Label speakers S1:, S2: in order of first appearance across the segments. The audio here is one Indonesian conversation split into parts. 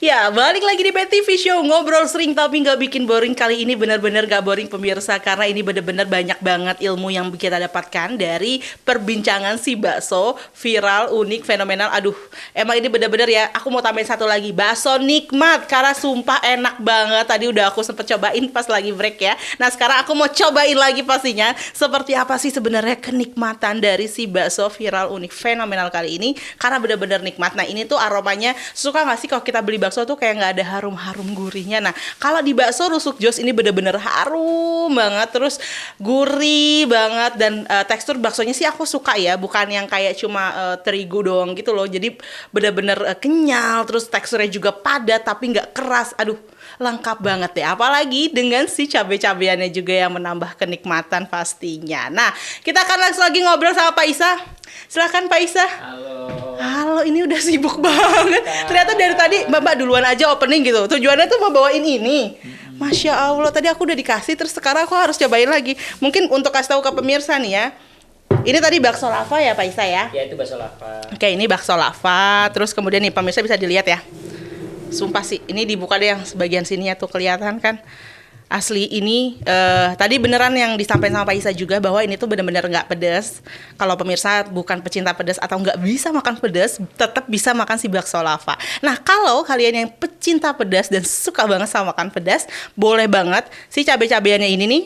S1: Ya, balik lagi di PTV Show. Ngobrol sering tapi nggak bikin boring. Kali ini benar-benar nggak boring pemirsa, karena ini benar-benar banyak banget ilmu yang kita dapatkan dari perbincangan si bakso viral, unik, fenomenal. Aduh, emang ini benar-benar ya. Aku mau tambahin satu lagi, bakso nikmat, karena sumpah enak banget. Tadi udah aku sempet cobain pas lagi break ya. Nah, sekarang aku mau cobain lagi pastinya. Seperti apa sih sebenarnya kenikmatan dari si bakso viral, unik, fenomenal kali ini. Karena benar-benar nikmat. Nah, ini tuh aromanya, suka nggak sih kalau kita beli bakso tuh kayak nggak ada harum-harum gurihnya. Nah, kalau di bakso Rusuk Jos ini bener-bener harum banget, terus gurih banget, dan tekstur baksonya sih aku suka ya, bukan yang kayak cuma terigu doang gitu loh. Jadi bener-bener kenyal, terus teksturnya juga padat tapi nggak keras. Aduh, lengkap banget deh, apalagi dengan si cabai-cabeannya juga yang menambah kenikmatan pastinya. Nah, kita akan langsung lagi ngobrol sama Pak Isa. Silakan Pak Isa. Halo, ini udah sibuk banget. Ternyata dari tadi Mbak duluan aja opening gitu. Tujuannya tuh mau bawain ini. Masya Allah, tadi aku udah dikasih, terus sekarang aku harus cobain lagi. Mungkin untuk kasih tahu ke pemirsa nih ya. Ini tadi bakso lava ya Pak Isa ya?
S2: Ya, itu bakso lava.
S1: Oke, ini bakso lava. Terus kemudian nih pemirsa bisa dilihat ya. Sumpah sih, ini dibuka deh yang sebagian sininya tuh kelihatan kan. Asli ini tadi beneran yang disampaikan sama Pak Isa juga, bahwa ini tuh bener-bener nggak pedas. Kalau pemirsa bukan pecinta pedas atau nggak bisa makan pedas, tetap bisa makan si bakso lava. Nah, kalau kalian yang pecinta pedas dan suka banget sama makan pedas, boleh banget si cabai-cabeannya ini nih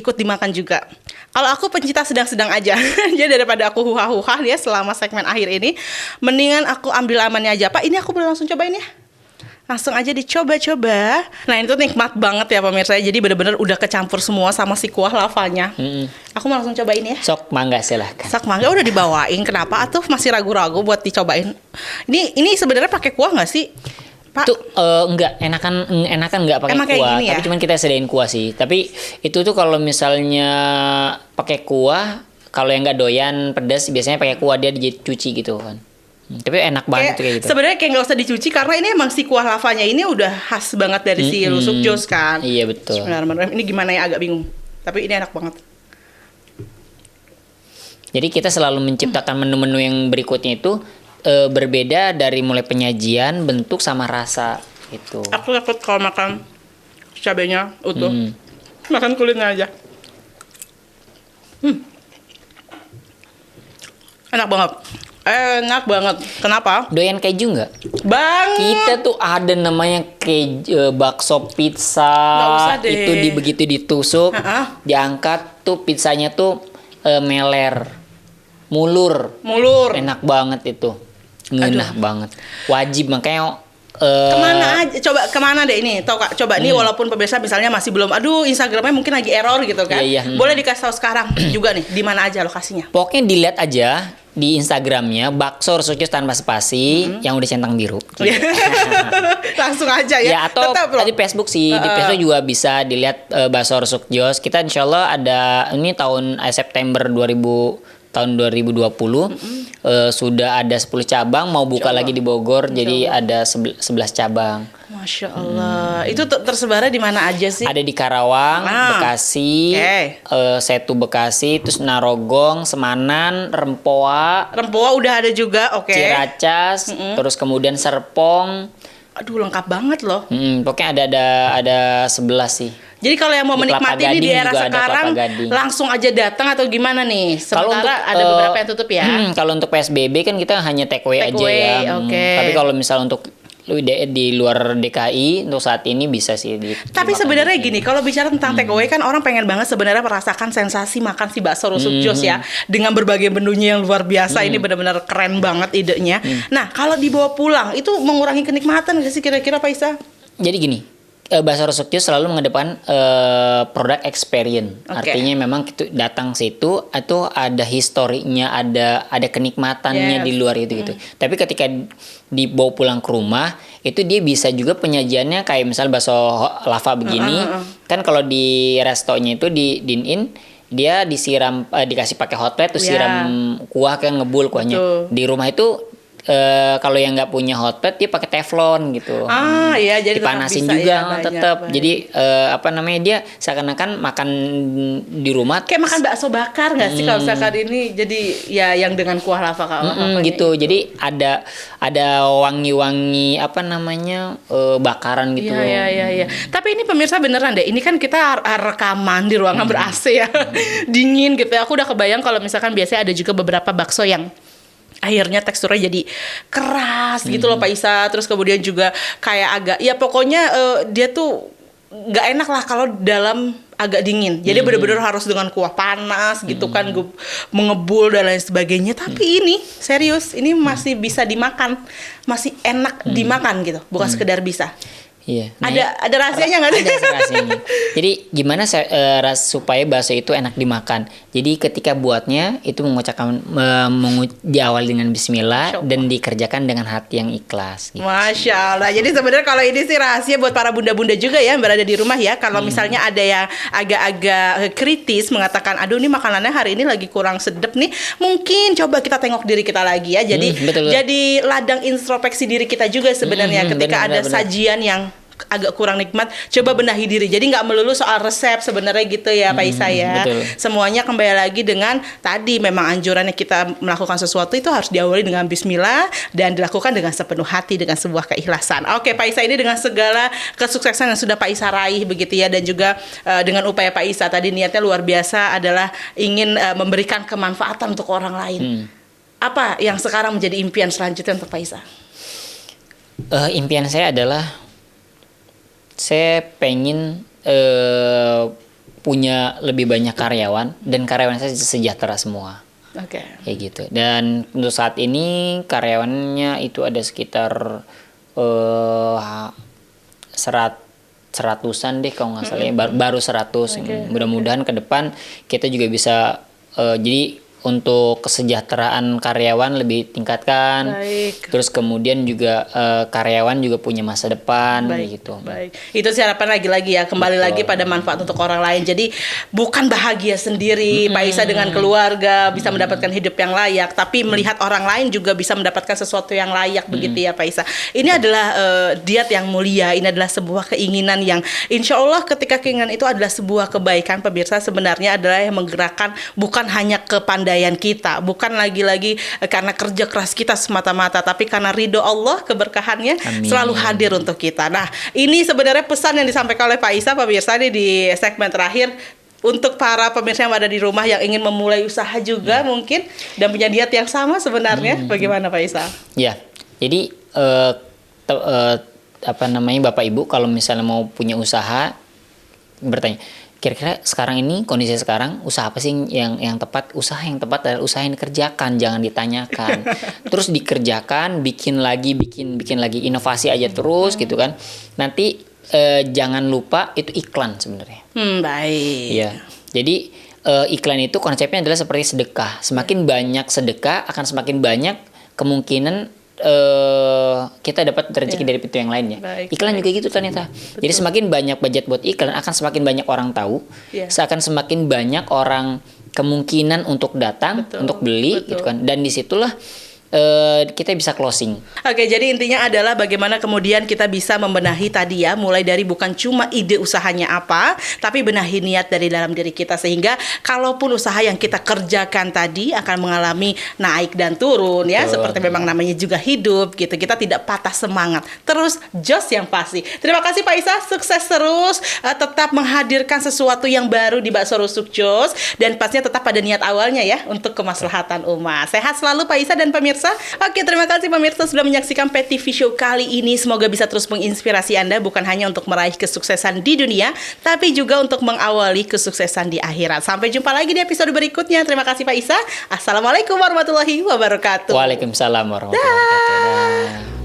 S1: ikut dimakan juga. Kalau aku pencinta sedang-sedang aja, jadi daripada aku huha-huha ya selama segmen akhir ini, mendingan aku ambil amannya aja. Pak, ini aku boleh langsung cobain ya? Langsung aja dicoba-coba. Nah, itu nikmat banget ya pemirsa. Jadi bener-bener udah kecampur semua sama si kuah lavanya. Aku mau langsung cobain ya.
S2: Sok, mangga silahkan.
S1: Sok mangga udah dibawain. Kenapa atuh masih ragu-ragu buat dicobain? Ini sebenarnya pakai kuah nggak sih, Pak?
S2: Itu enggak, enakan enggak pakai
S1: Emang kayak
S2: kuah.
S1: gini ya?
S2: Tapi cuman kita sediain kuah sih. Tapi itu tuh kalau misalnya pakai kuah, kalau yang nggak doyan pedas biasanya pakai kuah, dia dicuci gitu kan. Tapi enak banget kayak gitu.
S1: Sebenarnya kayak nggak usah dicuci, karena ini emang si kuah lavanya ini udah khas banget dari si Rusuk Jos kan.
S2: Iya betul.
S1: Sebenarnya ini gimana ya, agak bingung. Tapi ini enak banget.
S2: Jadi kita selalu menciptakan menu-menu yang berikutnya itu berbeda dari mulai penyajian, bentuk sama rasa gitu.
S1: Aku takut kalau makan cabenya utuh. Makan kulitnya aja. Enak banget. Enak banget. Kenapa?
S2: Doyan keju nggak?
S1: Banget.
S2: Kita tuh ada namanya keju, bakso pizza.
S1: Nggak usah deh.
S2: Itu begitu ditusuk, diangkat tuh pizzanya tuh meler, mulur. Enak banget itu, ngenah banget. Wajib, makanya.
S1: Kemana aja? Coba kemana deh ini? Tahu Kak? Coba nih, walaupun pemirsa misalnya masih belum. Aduh, Instagramnya mungkin lagi error gitu kan?
S2: Iya.
S1: Boleh dikasih tahu sekarang juga nih, di mana aja lokasinya?
S2: Pokoknya dilihat aja di Instagramnya bakso Rusuk Jos tanpa spasi yang udah centang biru.
S1: Langsung aja ya.
S2: Ya, atau
S1: tetap loh.
S2: tadi Facebook sih, di Facebook juga bisa dilihat bakso Rusuk Jos. Kita insya Allah ada ini tahun September 2020 sudah ada 10 cabang, mau buka lagi di Bogor, jadi ada 11 cabang.
S1: Masya Allah. Itu tersebarnya di mana aja sih?
S2: Ada di Karawang, Bekasi, Setu Bekasi, terus Narogong, Semanan, Rempoa
S1: udah ada juga, oke.
S2: Ciracas, terus kemudian Serpong.
S1: Aduh, lengkap banget loh.
S2: Pokoknya ada 11 sih.
S1: Jadi kalau yang mau
S2: Di
S1: menikmati
S2: Kelapa
S1: ini di
S2: Gading
S1: era
S2: juga ada
S1: sekarang,
S2: Kelapa Gading.
S1: langsung aja datang atau gimana nih?
S2: Kalau
S1: Sementara
S2: untuk,
S1: ada beberapa yang tutup ya.
S2: Kalau untuk PSBB kan kita hanya take away aja ya.
S1: Oke.
S2: Tapi kalau misal untuk di luar DKI untuk saat ini bisa sih.
S1: Tapi sebenarnya gini, kalau bicara tentang take away kan orang pengen banget sebenarnya merasakan sensasi makan si bakso Rusuk Jos ya, dengan berbagai menunya yang luar biasa. Ini benar-benar keren banget idenya. Nah, kalau dibawa pulang itu mengurangi kenikmatan nggak sih kira-kira Pak Isa?
S2: Jadi gini, bakso Rusuk Jos selalu mengedepan product experience. Artinya memang itu datang situ atau ada historinya, ada kenikmatannya di luar itu gitu. Tapi ketika dibawa pulang ke rumah, itu dia bisa juga penyajiannya kayak misal bakso lava begini. Kan kalau di restonya itu di dine-in dia disiram, dikasih pakai hot plate, terus siram kuah kayak ngebul kuahnya. Di rumah itu kalau yang nggak punya hot plate dia pakai teflon gitu.
S1: Iya, jadi
S2: dipanasin
S1: bisa,
S2: juga
S1: ya,
S2: tetap.
S1: banyak.
S2: Jadi apa namanya, dia seakan-akan makan di rumah
S1: Kayak makan bakso bakar nggak sih kalau misalkan ini, jadi ya yang dengan kuah lava kalau
S2: gitu. Jadi ada wangi-wangi apa namanya, bakaran gitu.
S1: Iya. Tapi ini pemirsa beneran deh. Ini kan kita rekaman di ruangan ber-AC ya. Dingin gitu ya. Aku udah kebayang kalau misalkan biasanya ada juga beberapa bakso yang akhirnya teksturnya jadi keras gitu loh Pak Isa. Terus kemudian juga kayak agak, ya pokoknya dia tuh nggak enak lah kalau dalam agak dingin. Jadi bener-bener harus dengan kuah panas gitu kan, mengebul dan lain sebagainya. Tapi ini serius, ini masih bisa dimakan, masih enak dimakan gitu, bukan sekedar bisa.
S2: Iya.
S1: Ada rahasianya nggak sih?
S2: Ada rahasianya. Jadi gimana supaya bakso itu enak dimakan? Jadi ketika buatnya itu mengucapkan diawali dengan Bismillah dan dikerjakan dengan hati yang ikhlas. Gitu.
S1: Masya Allah. Jadi sebenarnya kalau ini sih rahasia buat para bunda-bunda juga ya yang berada di rumah ya. Kalau misalnya ada yang agak-agak kritis mengatakan, aduh ini makanannya hari ini lagi kurang sedep nih, mungkin coba kita tengok diri kita lagi ya. Jadi jadi ladang introspeksi diri kita juga sebenarnya ketika ada sajian yang agak kurang nikmat, coba benahi diri. Jadi nggak melulu soal resep sebenarnya gitu ya Pak Isa ya. Semuanya kembali lagi dengan tadi, memang anjurannya kita melakukan sesuatu itu harus diawali dengan Bismillah dan dilakukan dengan sepenuh hati, dengan sebuah keikhlasan. Oke Pak Isa, ini dengan segala kesuksesan yang sudah Pak Isa raih begitu ya, dan juga dengan upaya Pak Isa tadi niatnya luar biasa adalah ingin memberikan kemanfaatan untuk orang lain. Apa yang sekarang menjadi impian selanjutnya untuk Pak Isa?
S2: Impian saya adalah saya pengen punya lebih banyak karyawan dan karyawan saya sejahtera semua. Kayak gitu. Dan untuk saat ini karyawannya itu ada sekitar seratusan deh kalau nggak salah. Baru 100. Mudah-mudahan ke depan kita juga bisa jadi untuk kesejahteraan karyawan lebih tingkatkan. Terus kemudian juga karyawan juga punya masa depan gitu.
S1: Itu sih harapan lagi-lagi ya, kembali lagi pada manfaat untuk orang lain. Jadi bukan bahagia sendiri Pak Isa dengan keluarga bisa mendapatkan hidup yang layak, tapi melihat orang lain juga bisa mendapatkan sesuatu yang layak begitu ya Pak Isa. Ini adalah diat yang mulia, ini adalah sebuah keinginan yang insya Allah ketika keinginan itu adalah sebuah kebaikan, pemirsa, sebenarnya adalah yang menggerakkan bukan hanya kepandaian kita, bukan lagi-lagi karena kerja keras kita semata-mata, tapi karena ridho Allah, keberkahannya selalu hadir untuk kita. Nah, ini sebenarnya pesan yang disampaikan oleh Pak Isa, pemirsa, nih di segmen terakhir untuk para pemirsa yang ada di rumah yang ingin memulai usaha juga mungkin dan punya niat yang sama sebenarnya. Bagaimana Pak Isa?
S2: Ya, jadi apa namanya, Bapak Ibu kalau misalnya mau punya usaha, bertanya, kira-kira sekarang ini, kondisi sekarang, usaha apa sih yang tepat? Usaha yang tepat adalah usaha yang dikerjakan, jangan ditanyakan. Terus dikerjakan, bikin lagi, inovasi aja terus gitu kan. Nanti jangan lupa itu iklan sebenarnya.
S1: Baik.
S2: Iya. Jadi iklan itu konsepnya adalah seperti sedekah. Semakin banyak sedekah, akan semakin banyak kemungkinan kita dapat rezeki dari pintu yang lainnya. Iklan juga gitu ternyata. Jadi semakin banyak budget buat iklan, akan semakin banyak orang tahu, akan semakin banyak orang kemungkinan untuk datang, untuk beli gitu kan. Dan disitulah kita bisa closing.
S1: Oke, jadi intinya adalah bagaimana kemudian kita bisa membenahi tadi ya, mulai dari bukan cuma ide usahanya apa, tapi benahi niat dari dalam diri kita, sehingga kalaupun usaha yang kita kerjakan tadi akan mengalami naik dan turun ya, seperti memang namanya juga hidup gitu. Kita tidak patah semangat, terus jos yang pasti. Terima kasih Pak Isa, sukses terus, tetap menghadirkan sesuatu yang baru di Bakso Rusuk Jos, dan pastinya tetap pada niat awalnya ya, untuk kemaslahatan umat. Sehat selalu Pak Isa dan pemirsa. Oke, terima kasih pemirsa sudah menyaksikan Pet TV Show kali ini. Semoga bisa terus menginspirasi Anda, bukan hanya untuk meraih kesuksesan di dunia, tapi juga untuk mengawali kesuksesan di akhirat. Sampai jumpa lagi di episode berikutnya. Terima kasih Pak Isa. Assalamualaikum warahmatullahi wabarakatuh.
S2: Waalaikumsalam warahmatullahi wabarakatuh.